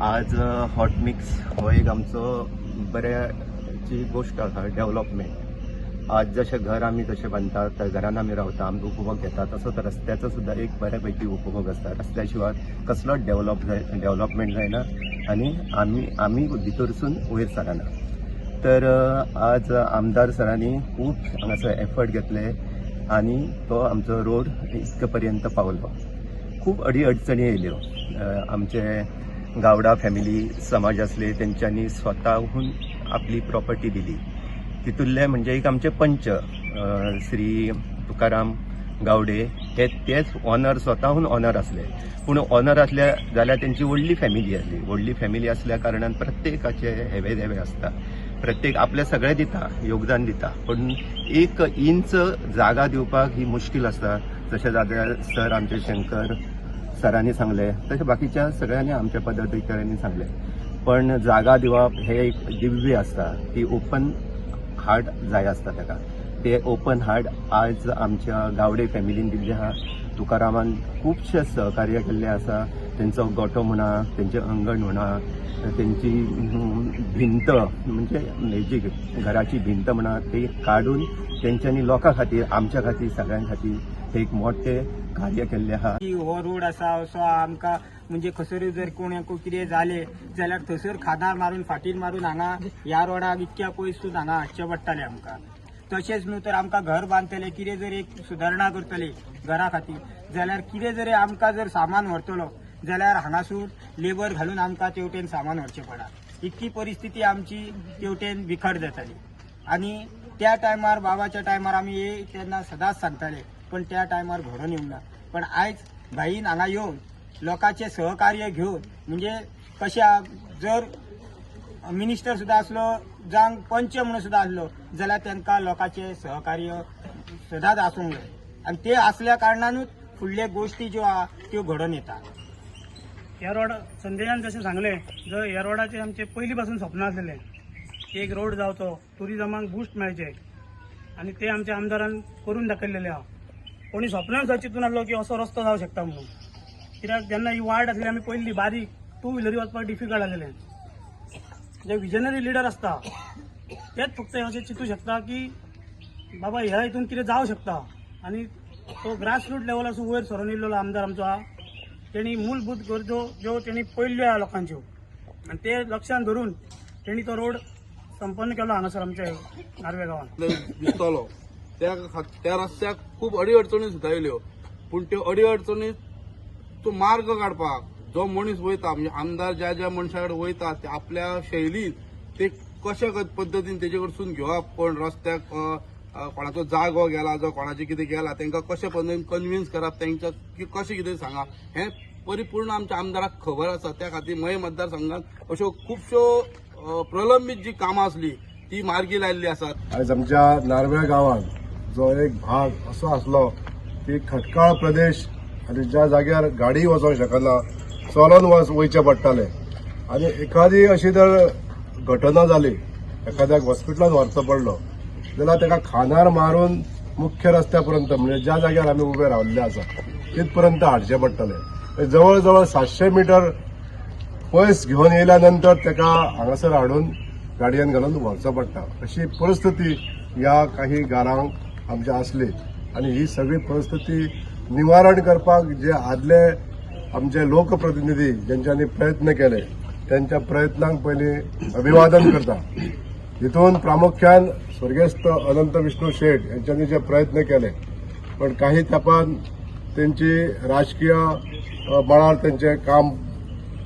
आज hot mix हो एक आमचो बऱ्याची गोष्ट आसा डेव्हलपमेंट। आज जशें घर आमी जशें बांदतात त्या घरान आमी रावता आमी उपभोग घेता तसोच रस्त्याचो सुद्धा एक बऱ्यापैकी उपभोग आसता। रस्त्या शिवाय कसलोच डेव्हलपमेंट जायना आनी आमी भितरसून वयर सरना। तर आज आमदार सरांनी खूब हांगासर एफर्ट घेतले आनी तो आमचो रोड इतके पर्यंत पावलो। खूब अडचणी येयल्यो। आमचे गावडा फॅमिली समाज असले त्यांच्यानी स्वताहून आपली प्रॉपर्टी दिली। तितूंतले म्हणजे एक आमचे पंच श्री तुकाराम गावडे हे तेच ऑनर स्वताहून ऑनर असले। पूण ऑनर असले जाल्यार त्यांची व्हडली फॅमिली असली। व्हडली फॅमिली असल्या कारणान प्रत्येकाचे हेवे देवे असता। प्रत्येक आपले सगळे दिता योगदान दिता पण एक इंच जागा दिवपाक ही मुश्कील असता। जशें जाल्यार सर आमचे शंकर सरांनी सांगले तशें बाकीच्या सगळ्यांनी आमच्या पदाधिकाऱ्यांनी सांगले पण जागा दिवप हे एक दिव्य असता। ती ओपन हार्ट जाय असता ताका। ते ओपन हार्ट आज आमच्या गावडे फॅमिलीन दिल्ले आहा। तुकारामान खूबशे सहकार्य केल्ले आसा। तेंचो गोठो म्हणा तेंचे अंगण म्हणा त्यांची भिंत म्हणजे हेजी घराची भिंत म्हणा ती काढून तेंच्यांनी लोकां खातीर आमच्या खातीर सगळ्यां खातीर एक मोठे कार्य केल्ले आहा। हो रोड असा असो आमकां म्हणजे खसर जर कोणाक कितें जालें जाल्यार थंयसर खादार मारून फाटीर मारून हांगा ह्या रोडाक इतक्या पयसून हांगा हाडचें पडटालें आमकां। तशेंच न्हू तर आमकां घर बांदतले कितें जर एक सुदारणा करतले घरा खातीर जाल्यार कितें जर आमकां जर सामान व्हरतलो जाल्यार हांगासून लेबर घालून आमकां तेवटेन सामान व्हरचें पडा। इतकी परिस्थिती आमची तेवटेन बिकट जाताली आनी त्या टायमार बाबाच्या टायमार आमी हे तेन्ना सदांच सांगताले पण त्या टायमार घडोवन येवंक ना। पण आयज भाईन हांगा येवन लोकांचे सहकार्य घेवन म्हणजे कशा जर मिनिस्टर सुद्धा असलो जावं पंच म्हणून सुद्धा असलो जाल्यार तांकां लोकांचे सहकार्य सदांच आसूंक जाय आनी ते असल्या कारणानूच फुडले गोष्टी ज्यो आहा त्यो घडोवन येता। ह्या रोड संजयान जशें सांगले जर ह्या रोडाचे आमचे पयलीं पासून स्वप्न आसलेले एक रोड जावचो टुरिजमाक बूस्ट मेळचे आनी ते आमच्या आमदारान करून दाखयलेले आहा। कोणी स्वप्नान सुद्दां चिंतून आसलो की असो रस्तो जावं शकता म्हणून। कित्याक जेन्ना ही वाट आसली आमी पयली बारीक टू व्हिलरी वचपाक डिफिकल्ट आसलेलें। जे विजनरी लिडर असता तेच फक्त अशें चिंतू शकता की बाबा ह्या हितून कितें जावं शकता आनी तो ग्रासरूट लेवलासून वयर सरून येयल्लो आमदार आमचो आहा। तेणी मूलभूत गरजो ज्यो तेणी पयल्ल्यो आहा लोकांच्यो आनी ते लक्षांत धरून तेणी तो रोड संपन्न केलो हांगासर आमच्या नार्वे गांवांत दिसतलो। त्या रस्त्याक खूब अडचणी सुद्दां येयल्यो पूण त्यो अडचणी तो मार्ग काडपाक जो मनीस वयता म्हणजे आमदार ज्या मनशा कडेन वयता ते आपल्या शैलीन ते कशा पद्दतीन तेजे कडसून घेवप कोण रस्त्याक कोणाचो जागो गेला जो कोणाचें कितें गेला तांकां कशे पद्दतीन कन्विन्स करप तांकां कशें कितें सांगप हें परिपूर्ण आमच्या आमदाराक खबर आसा। त्या खातीर मये मतदारसंघात अश्यो खुबश्यो प्रलंबीत जी कामां आसली ती मार्गी लायिल्ली आसात। आज आमच्या नार्वे गांवांत जो एक भाग असो आसलो की खटकाळ प्रदेश आनी ज्या जाग्यार गाडी वचोंक शकना चलोन वयचें पडटालें आनी एखादी अशी जर घटना जाली एखाद्याक हॉस्पिटलांत व्हरचो पडलो जाल्यार ताका खांदार मारून मुख्य रस्त्या पर्यंत म्हणजे ज्या जाग्यार आमी उबे राविल्ले आसा तिथपर्यंत हाडचें पडटलें। जवळ जवळ 700 मीटर पयस घेवन येयल्या नंतर ताका हांगासर हाडून गाडयेन घालून व्हरचो पडटा। अशी परिस्थिती ह्या काही गांवांक आमच्या आसली आनी ही सगळी परिस्थिती निवारण करपाक जे आदले आमचे लोकप्रतिनिधी ज्यांच्यांनी प्रयत्न केले त्यांच्या प्रयत्नांक पयलीं अभिवादन करता। हितून प्रामुख्यान स्वर्गेस्त अनंत विष्णू शेट यांच्यांनी जे प्रयत्न केले पण काही तेंपान त्यांची राजकीय मळार त्यांचे काम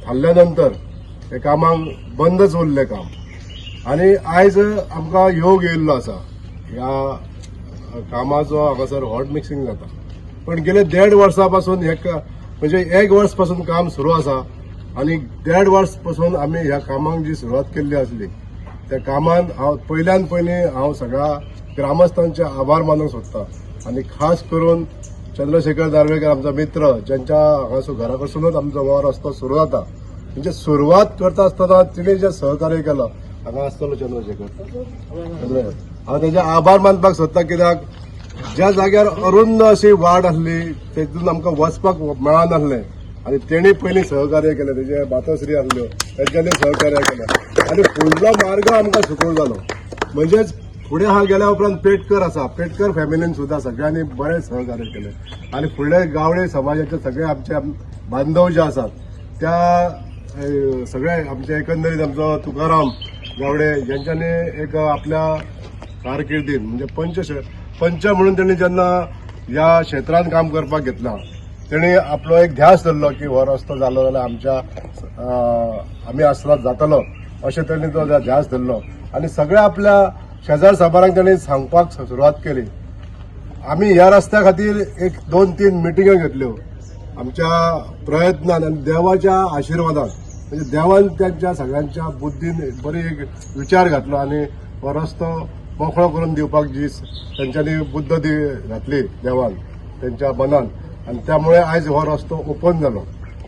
थारल्यानंतर ते कामाक बंदच उरले काम आनी आयज आमकां योग येयल्लो आसा ह्या कामाचो हांगासर हॉट मिक्सिंग जाता पण गेले 1.5 वर्सां पासून म्हणजे 1 वर्स पासून काम सुरू आसा आनी 1.5 वर्स पासून आमी ह्या कामाक जी सुरवात केल्ली आसली त्या कामान पयल्यान पयलीं हांव सगळ्या ग्रामस्थांचे आभार मानूंक सोदतां आनी खास करून चंद्रशेखर नार्वेकर आमचो मित्र ज्यांच्या हांगासर घरा कडसूनच आमचो हो रस्तो सुरू जाता म्हणजे सुरवात करता आसतना तिणें जे सहकार्य केलं हांगा आसतलो चंद्रशेखर हांव तेजे आभार मानपाक सोदतां कित्याक ज्या जाग्यार अरुंद अशी वाट आसली तेतून आमकां वचपाक मेळनासलें आनी तेणी पयलीं सहकार्य केलें तेजे मातोश्री आसल्यो त्यांच्यानी सहकार्य केलं आणि फुडलो मार्ग आमकां सुकूळ जालो. म्हणजेच फुडें हा गेल्या उपरांत पेटकर आसा, पेटकर फॅमिलीन सुद्दां सगळ्यांनी बरें सहकार्य केलें आणि फुडले गावडे समाजाचे सगळे आमचे बांधव जे आसात त्या सगळे आमचे एकंदरीत आमचो तुकाराम गावडे यांच्यानी एक आपल्या कारकिर्दीन म्हणजे पंच म्हणून त्यांनी जेन्ना ह्या क्षेत्रांत काम करपाक घेतला तेणी आपलो एक ध्यास धरलो की हो रस्तो जालो जाल्यार आमच्या आमी आसरात जातलो अशें तेणी तो ध्यास धरलो आणि सगळ्या आपल्या शेजार साबारांक त्यांनी सांगपाक सुरवात केली. आमी ह्या रस्त्या खातीर एक 2-3 मिटिंग्यो घेतल्यो आमच्या प्रयत्नान आणि देवाच्या आशिर्वादान. म्हणजे देवान त्यांच्या सगळ्यांच्या बुद्धीन बरी एक विचार घातलो आणि हो रस्तो मोकळो करून दिवपाक जी त्यांच्यानी बुद्ध घातली देवान त्यांच्या मनान आणि त्यामुळे आयज हो रस्तो ओपन जालो.